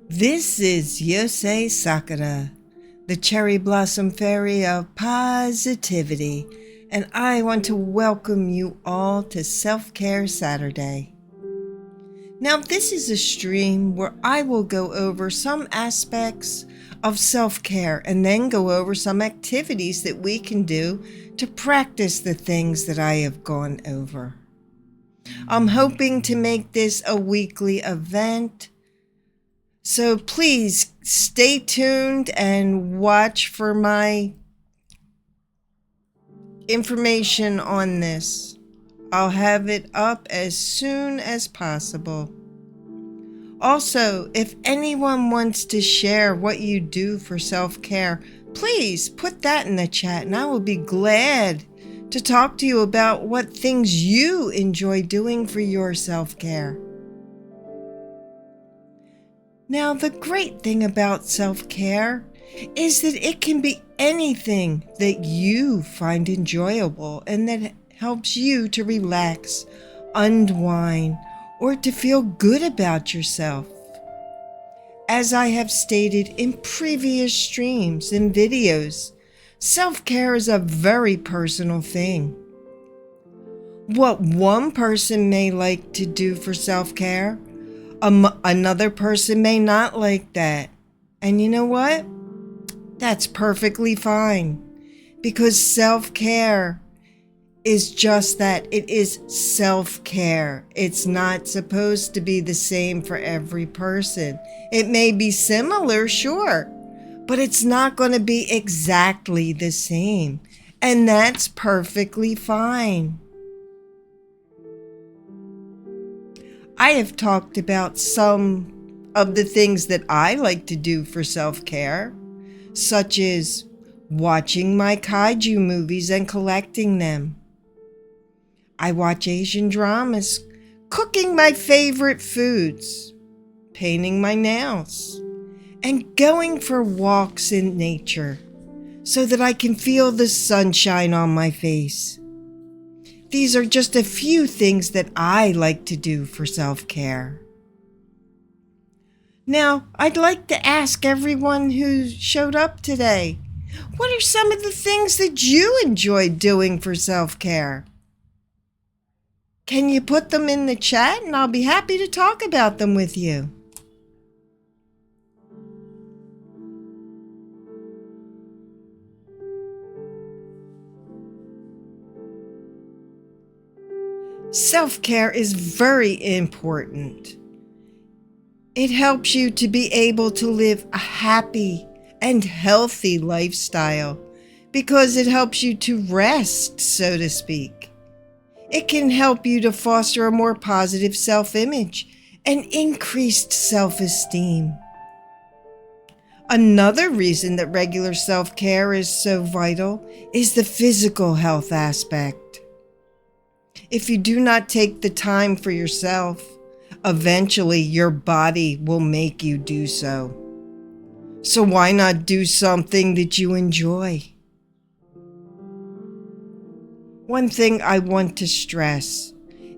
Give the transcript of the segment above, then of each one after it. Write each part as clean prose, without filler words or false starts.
This is Yosei Sakura, the cherry blossom fairy of positivity, and I want to welcome you all to Self-Care Saturday. Now, this is a stream where I will go over some aspects of self-care and then go over some activities that we can do to practice the things that I have gone over. I'm hoping to make this a weekly event. So please stay tuned and watch for my information on this. I'll have it up as soon as possible. Also, if anyone wants to share what you do for self-care, please put that in the chat and I will be glad to talk to you about what things you enjoy doing for your self-care. Now, the great thing about self-care is that it can be anything that you find enjoyable and that helps you to relax, unwind, or to feel good about yourself. As I have stated in previous streams and videos, self-care is a very personal thing. What one person may like to do for self-care, another person may not like that. And you know what? That's perfectly fine, because self-care is just that. It is self-care. It's not supposed to be the same for every person. It may be similar, sure, but it's not going to be exactly the same. And that's perfectly fine. I have talked about some of the things that I like to do for self-care, such as watching my kaiju movies and collecting them. I watch Asian dramas, cooking my favorite foods, painting my nails, and going for walks in nature so that I can feel the sunshine on my face. These are just a few things that I like to do for self-care. Now, I'd like to ask everyone who showed up today, what are some of the things that you enjoy doing for self-care? Can you put them in the chat and I'll be happy to talk about them with you. Self-care is very important. It helps you to be able to live a happy and healthy lifestyle because it helps you to rest, so to speak. It can help you to foster a more positive self-image and increased self-esteem. Another reason that regular self-care is so vital is the physical health aspect. If you do not take the time for yourself, eventually your body will make you do so. So why not do something that you enjoy? One thing I want to stress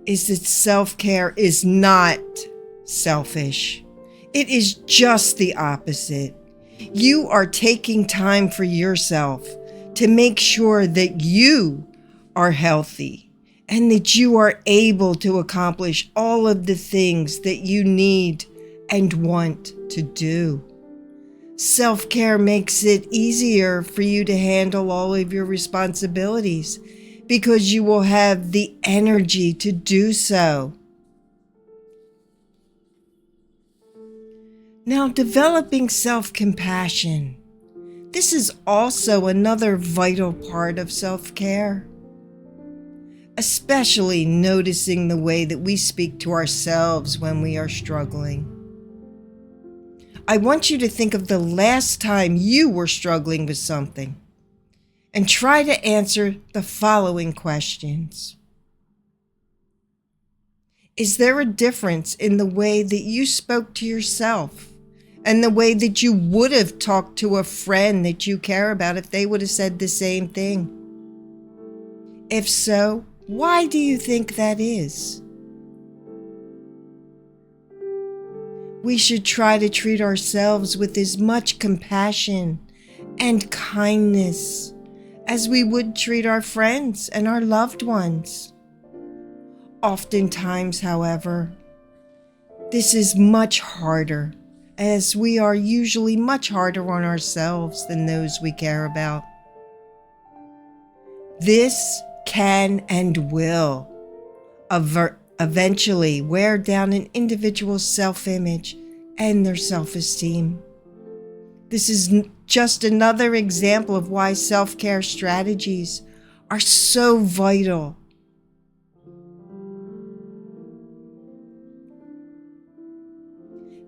is that self-care is not selfish. It is just the opposite. You are taking time for yourself to make sure that you are healthy and that you are able to accomplish all of the things that you need and want to do. Self-care makes it easier for you to handle all of your responsibilities because you will have the energy to do so. Now, developing self-compassion. This is also another vital part of self-care. Especially noticing the way that we speak to ourselves when we are struggling. I want you to think of the last time you were struggling with something and try to answer the following questions. Is there a difference in the way that you spoke to yourself and the way that you would have talked to a friend that you care about if they would have said the same thing? If so, why do you think that is? We should try to treat ourselves with as much compassion and kindness as we would treat our friends and our loved ones. Oftentimes, however, this is much harder, as we are usually much harder on ourselves than those we care about. This can and will eventually wear down an individual's self-image and their self-esteem. This is just another example of why self-care strategies are so vital.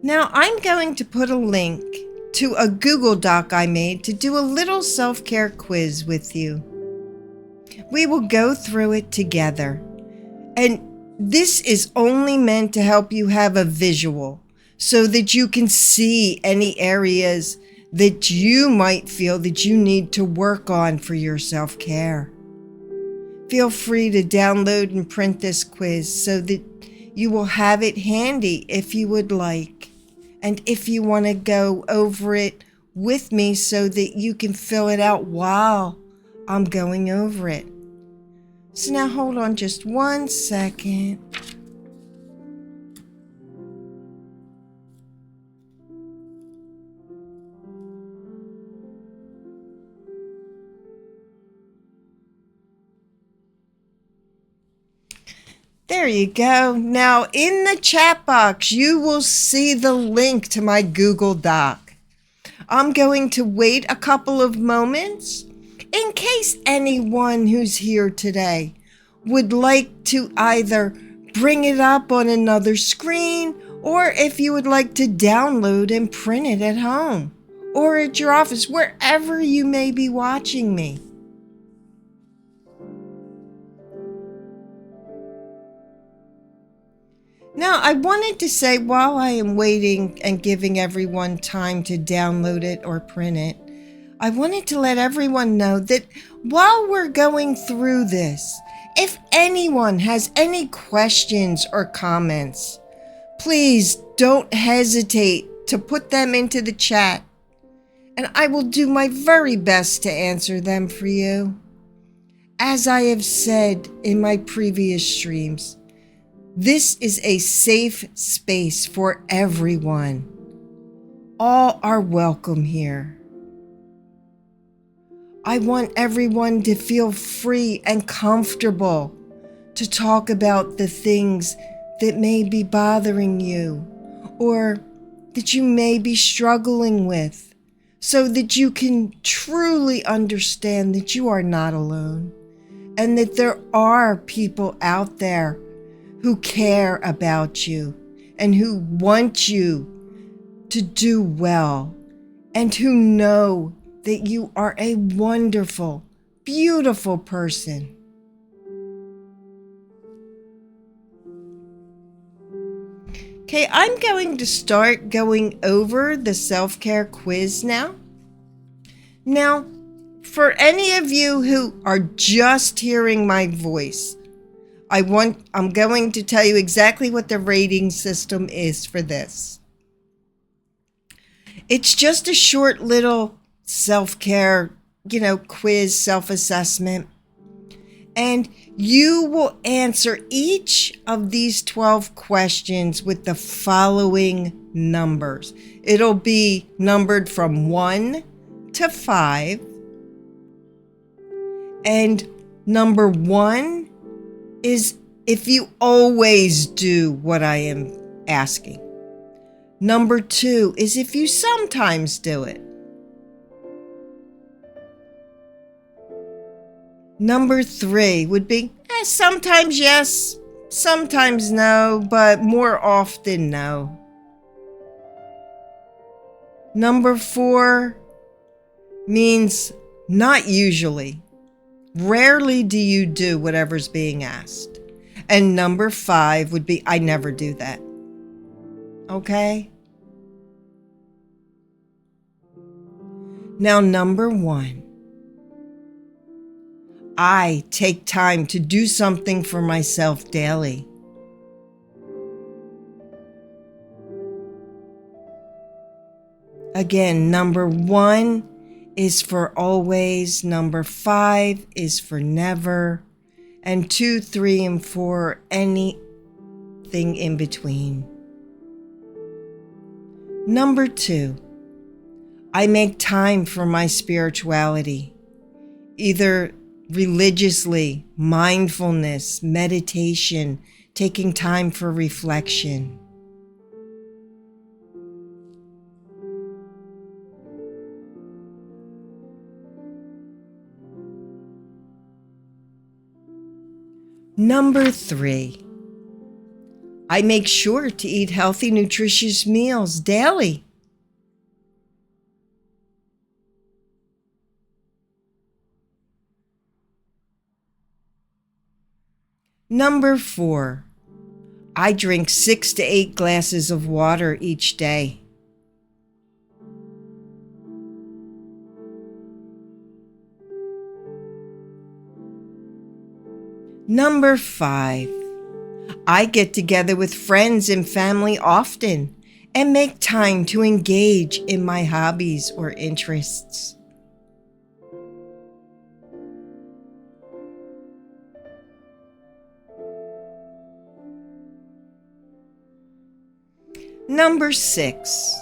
Now, I'm going to put a link to a Google Doc I made to do a little self-care quiz with you. We will go through it together. And this is only meant to help you have a visual so that you can see any areas that you might feel that you need to work on for your self-care. Feel free to download and print this quiz so that you will have it handy if you would like, and if you want to go over it with me so that you can fill it out while I'm going over it. So now hold on just 1 second. There you go. Now in the chat box, you will see the link to my Google Doc. I'm going to wait a couple of moments in case anyone who's here today would like to either bring it up on another screen, or if you would like to download and print it at home or at your office, wherever you may be watching me. Now, I wanted to say, while I am waiting and giving everyone time to download it or print it, I wanted to let everyone know that while we're going through this, if anyone has any questions or comments, please don't hesitate to put them into the chat, and I will do my very best to answer them for you. As I have said in my previous streams, this is a safe space for everyone. All are welcome here. I want everyone to feel free and comfortable to talk about the things that may be bothering you or that you may be struggling with, so that you can truly understand that you are not alone and that there are people out there who care about you and who want you to do well and who know that you are a wonderful, beautiful person. Okay, I'm going to start going over the self-care quiz now. Now, for any of you who are just hearing my voice, I'm going to tell you exactly what the rating system is for this. It's just a short little self-care, quiz, self-assessment. And you will answer each of these 12 questions with the following numbers. It'll be numbered from 1 to 5. And number 1 is if you always do what I am asking. Number 2 is if you sometimes do it. Number 3 would be sometimes yes, sometimes no, but more often no. Number 4 means not usually. Rarely do you do whatever's being asked. And number 5 would be, I never do that. Okay? Now, number 1. I take time to do something for myself daily. Again, number 1 is for always, number 5 is for never, and 2, 3, and 4, anything in between. Number 2, I make time for my spirituality, either religiously, mindfulness, meditation, taking time for reflection. Number 3, I make sure to eat healthy, nutritious meals daily. Number 4, I drink 6 to 8 glasses of water each day. Number 5, I get together with friends and family often and make time to engage in my hobbies or interests. Number 6,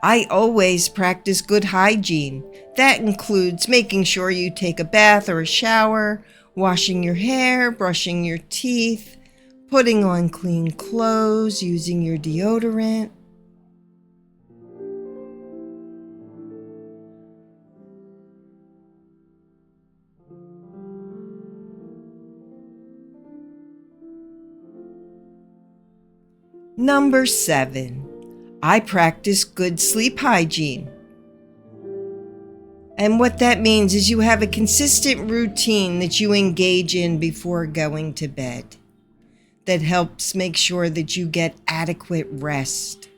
I always practice good hygiene. That includes making sure you take a bath or a shower, washing your hair, brushing your teeth, putting on clean clothes, using your deodorant. Number 7, I practice good sleep hygiene. And what that means is you have a consistent routine that you engage in before going to bed that helps make sure that you get adequate rest.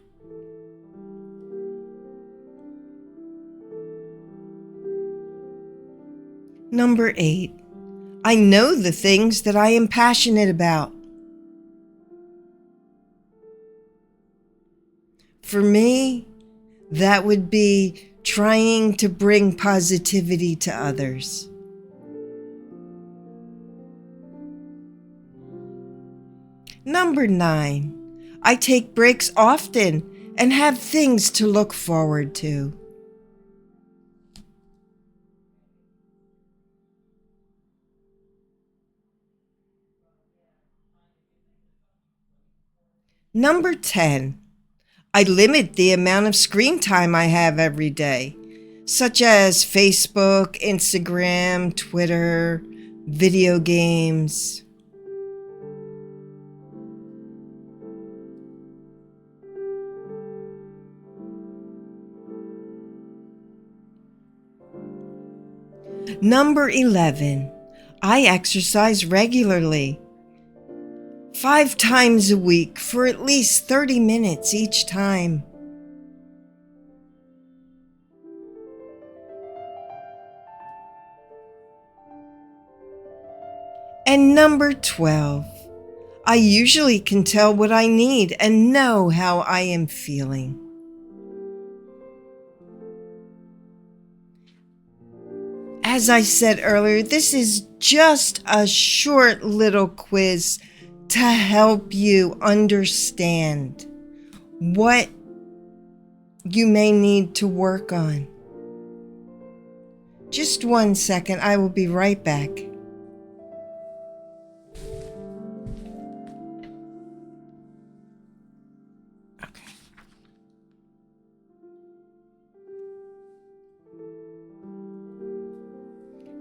Number 8, I know the things that I am passionate about. For me, that would be trying to bring positivity to others. Number 9, I take breaks often and have things to look forward to. Number 10, I limit the amount of screen time I have every day, such as Facebook, Instagram, Twitter, video games. Number 11, I exercise regularly, 5 times a week for at least 30 minutes each time. And number 12, I usually can tell what I need and know how I am feeling. As I said earlier, this is just a short little quiz to help you understand what you may need to work on. Just 1 second, I will be right back.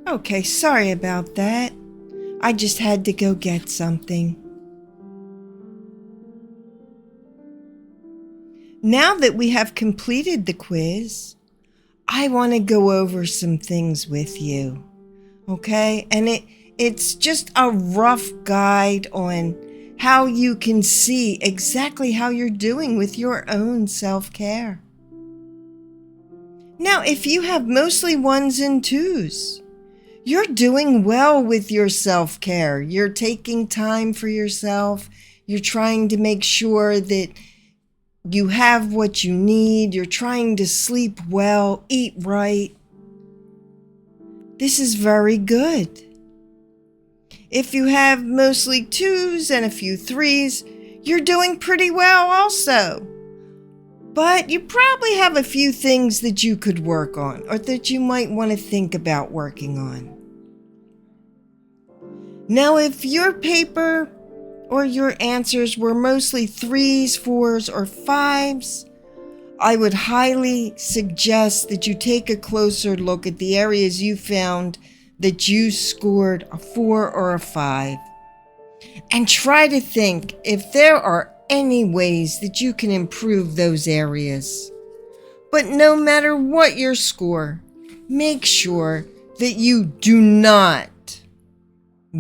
Okay, sorry about that. I just had to go get something. Now that we have completed the quiz, I want to go over some things with you, okay? And it's just a rough guide on how you can see exactly how you're doing with your own self-care. Now, if you have mostly 1s and 2s, you're doing well with your self-care. You're taking time for yourself. You're trying to make sure that you have what you need, you're trying to sleep well, eat right. This is very good. If you have mostly 2s and a few 3s, you're doing pretty well also. But you probably have a few things that you could work on or that you might want to think about working on. Now, if your paper or your answers were mostly 3s, 4s, or 5s, I would highly suggest that you take a closer look at the areas you found that you scored a 4 or a 5. And try to think if there are any ways that you can improve those areas. But no matter what your score, make sure that you do not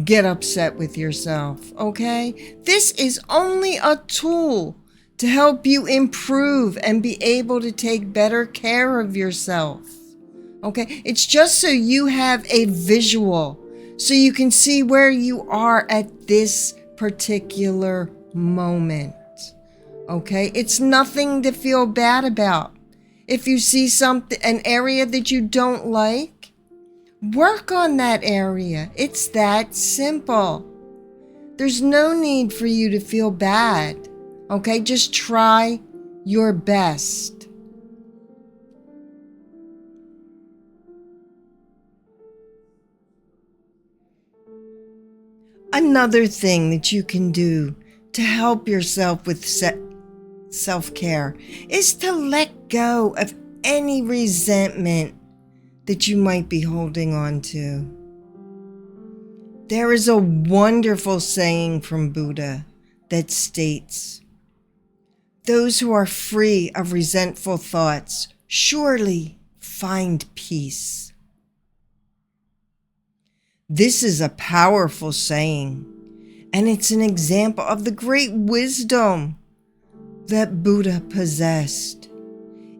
get upset with yourself, okay? This is only a tool to help you improve and be able to take better care of yourself, okay? It's just so you have a visual, so you can see where you are at this particular moment, okay? It's nothing to feel bad about. If you see an area that you don't like, work on that area. It's that simple. There's no need for you to feel bad, okay? Just try your best. Another thing that you can do to help yourself with self-care is to let go of any resentment that you might be holding on to. There is a wonderful saying from Buddha that states, "Those who are free of resentful thoughts surely find peace." This is a powerful saying, and it's an example of the great wisdom that Buddha possessed.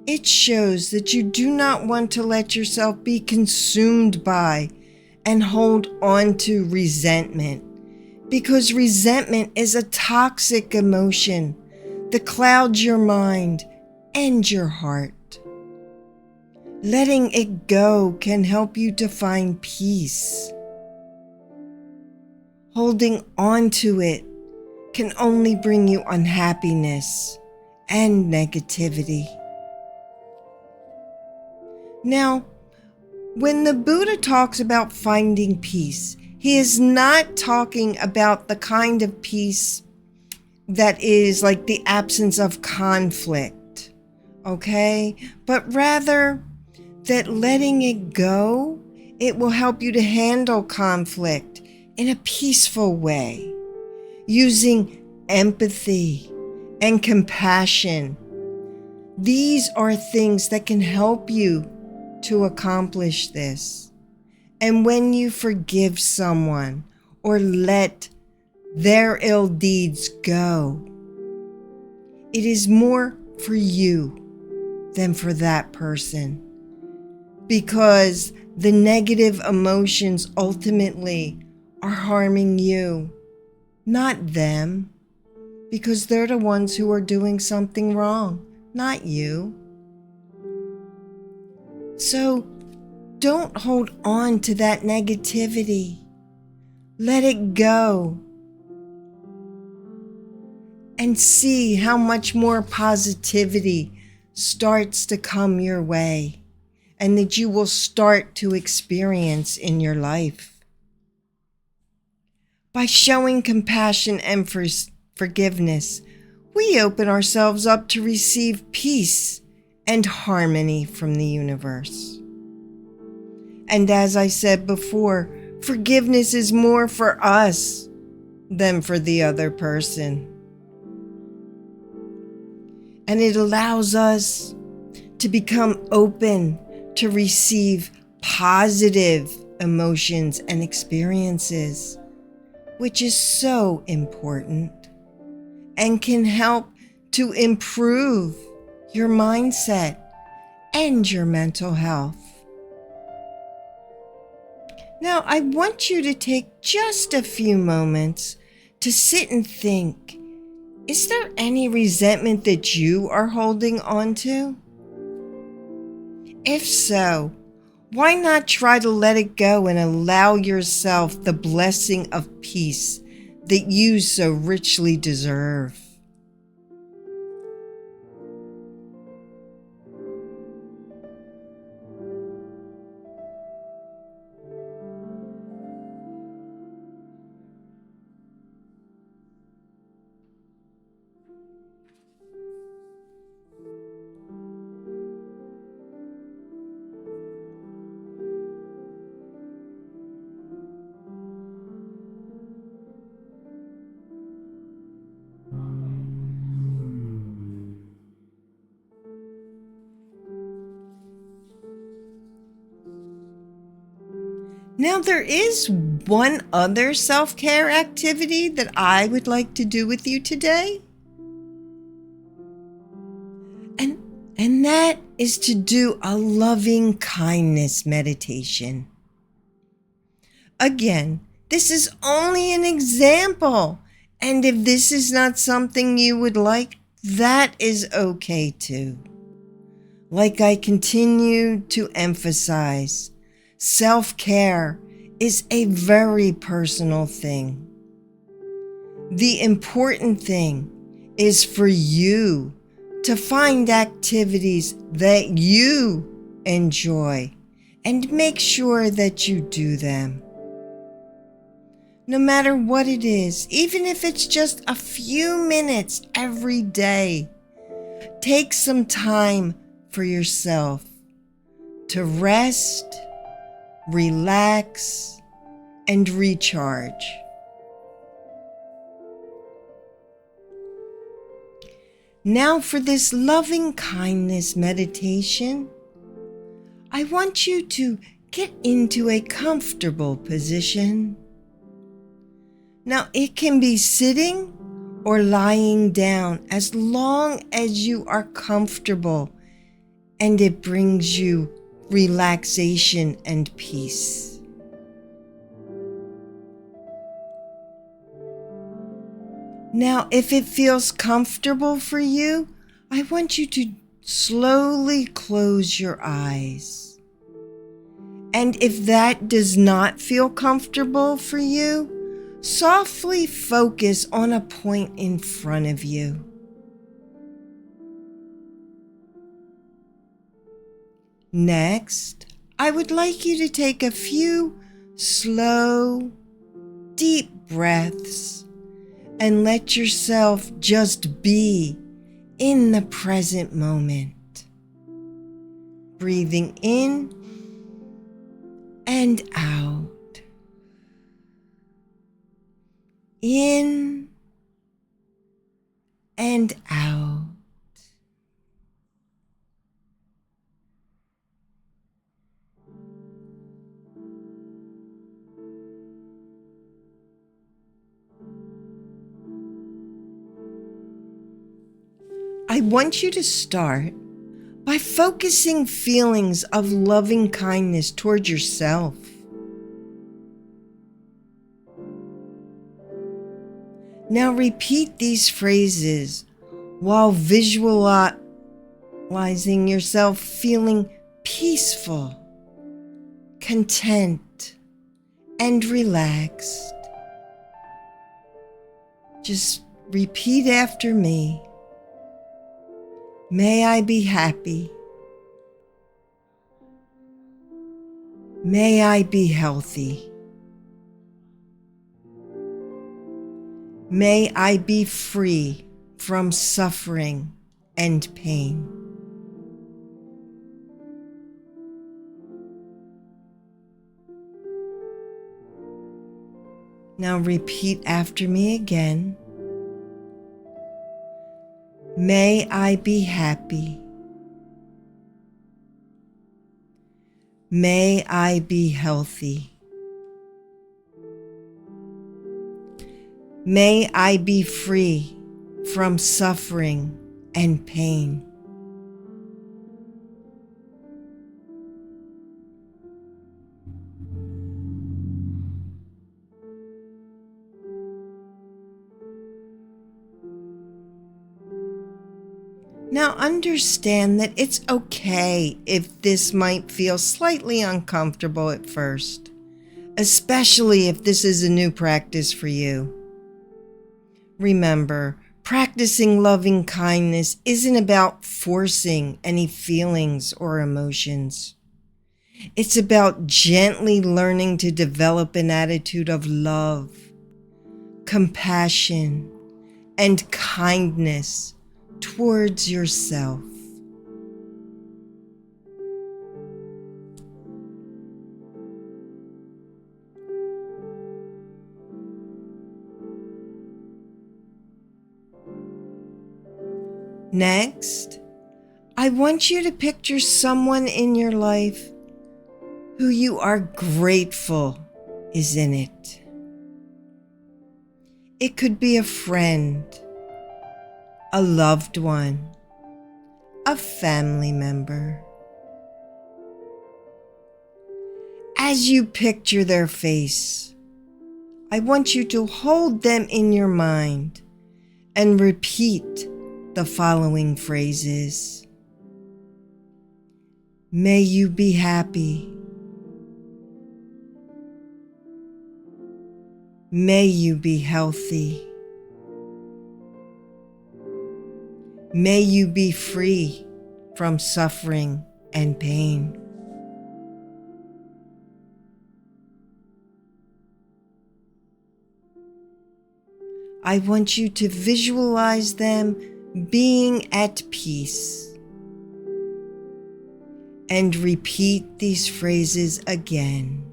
It shows that you do not want to let yourself be consumed by and hold on to resentment, because resentment is a toxic emotion that clouds your mind and your heart. Letting it go can help you to find peace. Holding on to it can only bring you unhappiness and negativity. Now, when the Buddha talks about finding peace, he is not talking about the kind of peace that is like the absence of conflict, okay? But rather that letting it go, it will help you to handle conflict in a peaceful way, using empathy and compassion. These are things that can help you to accomplish this. And when you forgive someone or let their ill deeds go, it is more for you than for that person, because the negative emotions ultimately are harming you, not them, because they're the ones who are doing something wrong, not you. So don't hold on to that negativity. Let it go. And see how much more positivity starts to come your way and that you will start to experience in your life. By showing compassion and forgiveness, we open ourselves up to receive peace and harmony from the universe. And as I said before, forgiveness is more for us than for the other person. And it allows us to become open to receive positive emotions and experiences, which is so important and can help to improve your mindset and your mental health. Now, I want you to take just a few moments to sit and think Is there any resentment that you are holding on to? If so, why not try to let it go and allow yourself the blessing of peace that you so richly deserve? Now, there is one other self-care activity that I would like to do with you today. And that is to do a loving kindness meditation. Again, this is only an example. And if this is not something you would like, that is okay too. Like I continue to emphasize, self-care is a very personal thing. The important thing is for you to find activities that you enjoy and make sure that you do them. No matter what it is, even if it's just a few minutes every day, take some time for yourself to rest, relax, and recharge. Now for this loving kindness meditation, I want you to get into a comfortable position. Now it can be sitting or lying down as long as you are comfortable and it brings you relaxation and peace. Now, if it feels comfortable for you, I want you to slowly close your eyes. And if that does not feel comfortable for you, softly focus on a point in front of you. Next, I would like you to take a few slow, deep breaths and let yourself just be in the present moment. Breathing in and out. In and out. I want you to start by focusing feelings of loving kindness toward yourself. Now repeat these phrases while visualizing yourself feeling peaceful, content, and relaxed. Just repeat after me. May I be happy. May I be healthy. May I be free from suffering and pain. Now repeat after me again. May I be happy. May I be healthy. May I be free from suffering and pain. Now understand that it's okay if this might feel slightly uncomfortable at first, especially if this is a new practice for you. Remember, practicing loving kindness isn't about forcing any feelings or emotions. It's about gently learning to develop an attitude of love, compassion, and kindness towards yourself. Next, I want you to picture someone in your life who you are grateful is in it. It could be a friend, a loved one, a family member. As you picture their face, I want you to hold them in your mind and repeat the following phrases. May you be happy. May you be healthy. May you be free from suffering and pain. I want you to visualize them being at peace. And repeat these phrases again.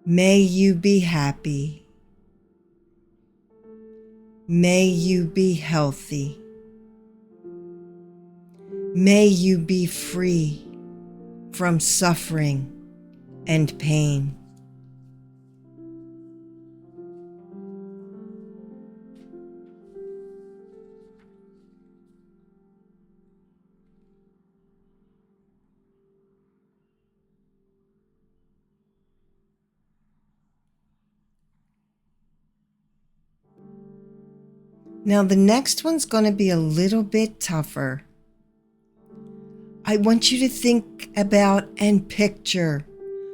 May you be happy. May you be healthy. May you be free from suffering and pain. Now the next one's going to be a little bit tougher. I want you to think about and picture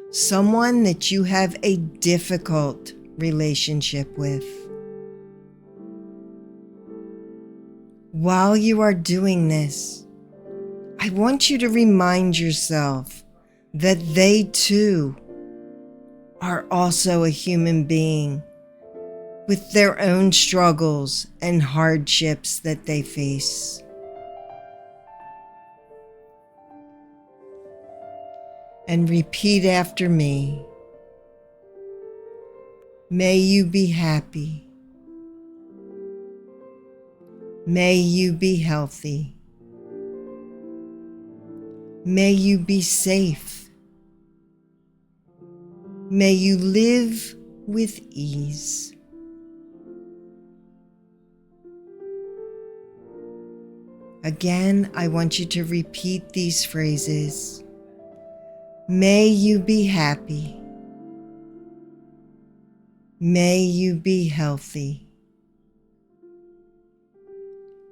someone that you have a difficult relationship with. While you are doing this, I want you to remind yourself that they too are also a human being with their own struggles and hardships that they face. And repeat after me. May you be happy. May you be healthy. May you be safe. May you live with ease. Again, I want you to repeat these phrases. May you be happy. May you be healthy.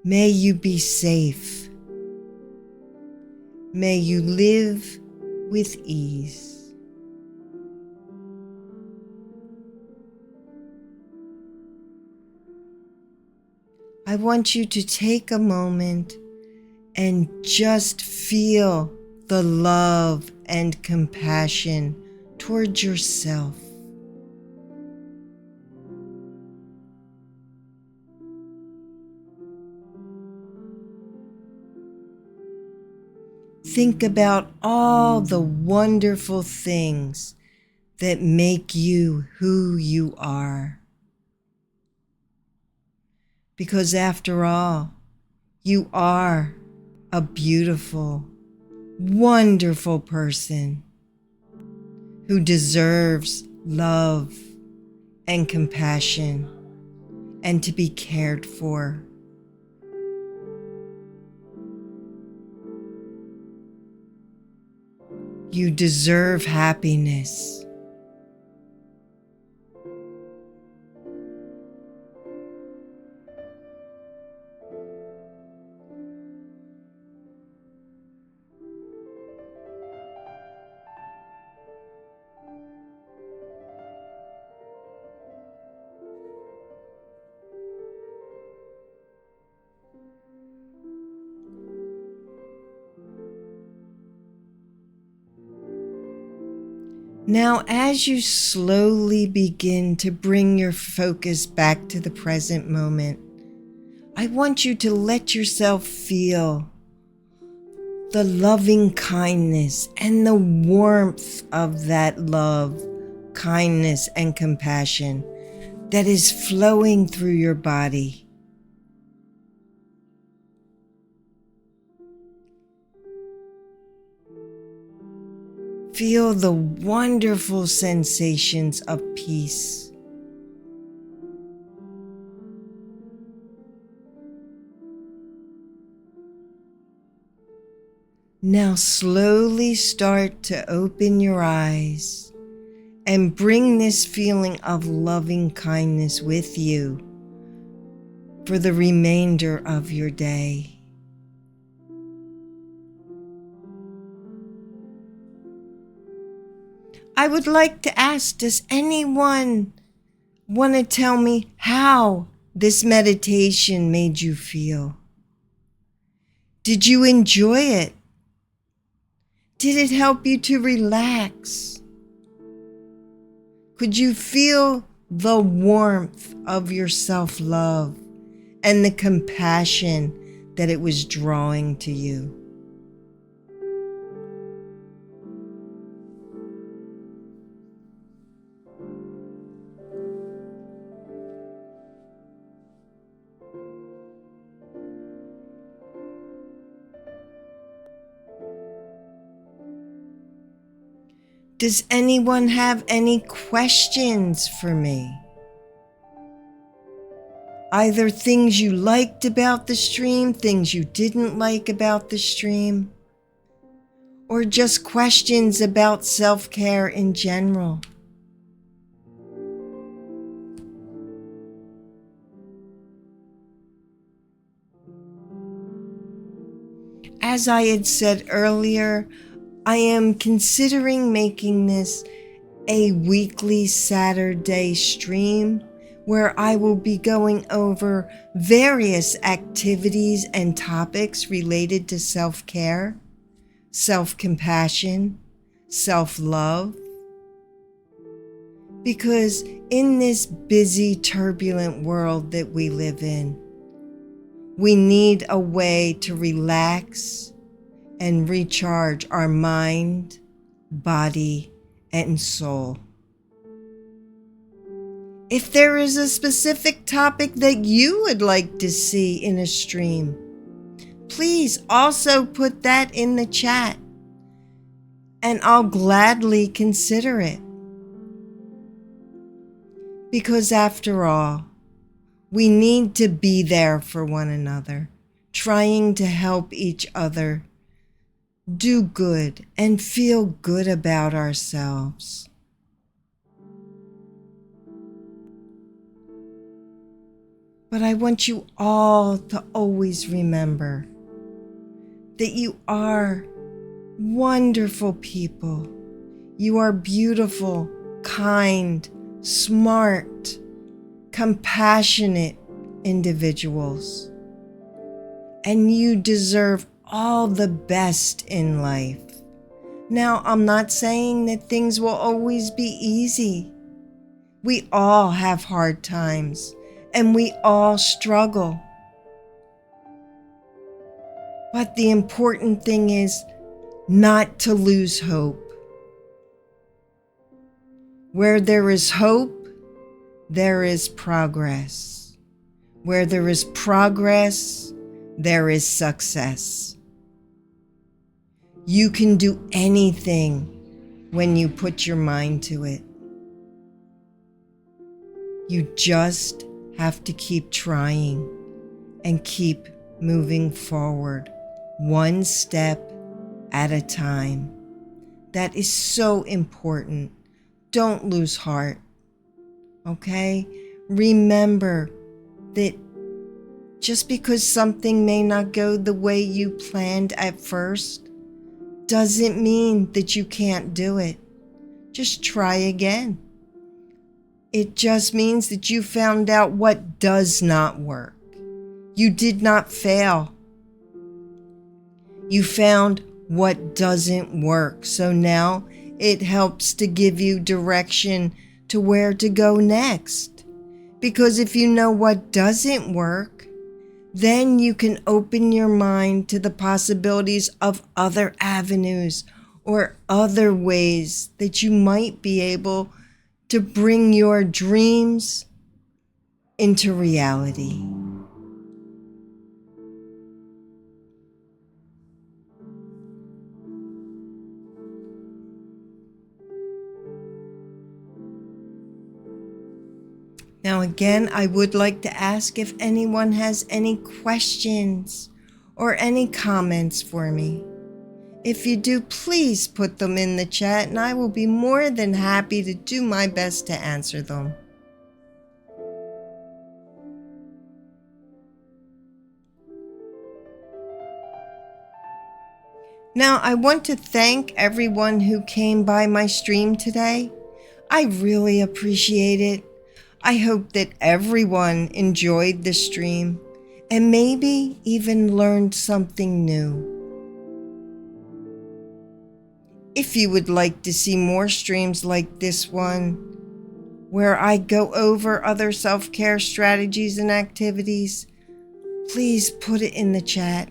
May you be safe. May you live with ease. I want you to take a moment and just feel the love and compassion towards yourself. Think about all the wonderful things that make you who you are. Because after all, you are a beautiful, wonderful person who deserves love and compassion and to be cared for. You deserve happiness. Now, as you slowly begin to bring your focus back to the present moment, I want you to let yourself feel the loving kindness and the warmth of that love, kindness, and compassion that is flowing through your body. Feel the wonderful sensations of peace. Now slowly start to open your eyes and bring this feeling of loving kindness with you for the remainder of your day. I would like to ask, does anyone want to tell me how this meditation made you feel? Did you enjoy it? Did it help you to relax? Could you feel the warmth of your self-love and the compassion that it was drawing to you? Does anyone have any questions for me? Either things you liked about the stream, things you didn't like about the stream, or just questions about self-care in general. As I had said earlier, I am considering making this a weekly Saturday stream where I will be going over various activities and topics related to self-care, self-compassion, self-love. Because in this busy, turbulent world that we live in, we need a way to relax and recharge our mind, body, and soul. If there is a specific topic that you would like to see in a stream, please also put that in the chat, and I'll gladly consider it. Because after all, we need to be there for one another, trying to help each other do good and feel good about ourselves. But I want you all to always remember that you are wonderful people. You are beautiful, kind, smart, compassionate individuals. And you deserve all the best in life. Now, I'm not saying that things will always be easy. We all have hard times, and we all struggle. But the important thing is not to lose hope. Where there is hope, there is progress. Where there is progress, there is success. You can do anything when you put your mind to it. You just have to keep trying and keep moving forward, one step at a time. That is so important. Don't lose heart, okay? Remember that just because something may not go the way you planned at first, doesn't mean that you can't do it. Just try again. It just means that you found out what does not work. You did not fail. You found what doesn't work. So now It helps to give you direction to where to go next. Because if you know what doesn't work, then you can open your mind to the possibilities of other avenues or other ways that you might be able to bring your dreams into reality. Now again, I would like to ask if anyone has any questions or any comments for me. If you do, please put them in the chat and I will be more than happy to do my best to answer them. Now, I want to thank everyone who came by my stream today. I really appreciate it. I hope that everyone enjoyed the stream and maybe even learned something new. If you would like to see more streams like this one, where I go over other self-care strategies and activities, please put it in the chat.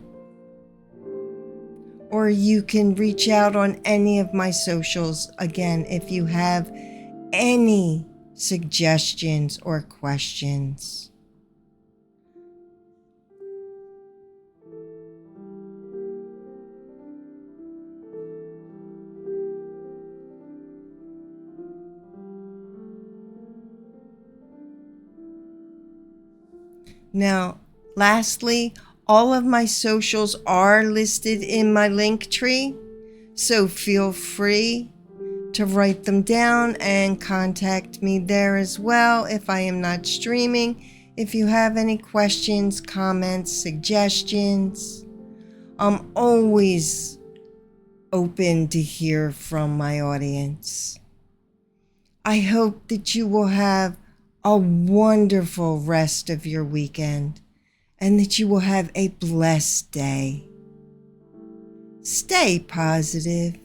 Or you can reach out on any of my socials, again, if you have any suggestions or questions. Now, lastly, all of my socials are listed in my link tree, so feel free to write them down and contact me there as well if I am not streaming. If you have any questions, comments, suggestions, I'm always open to hear from my audience. I hope that you will have a wonderful rest of your weekend and that you will have a blessed day. Stay positive.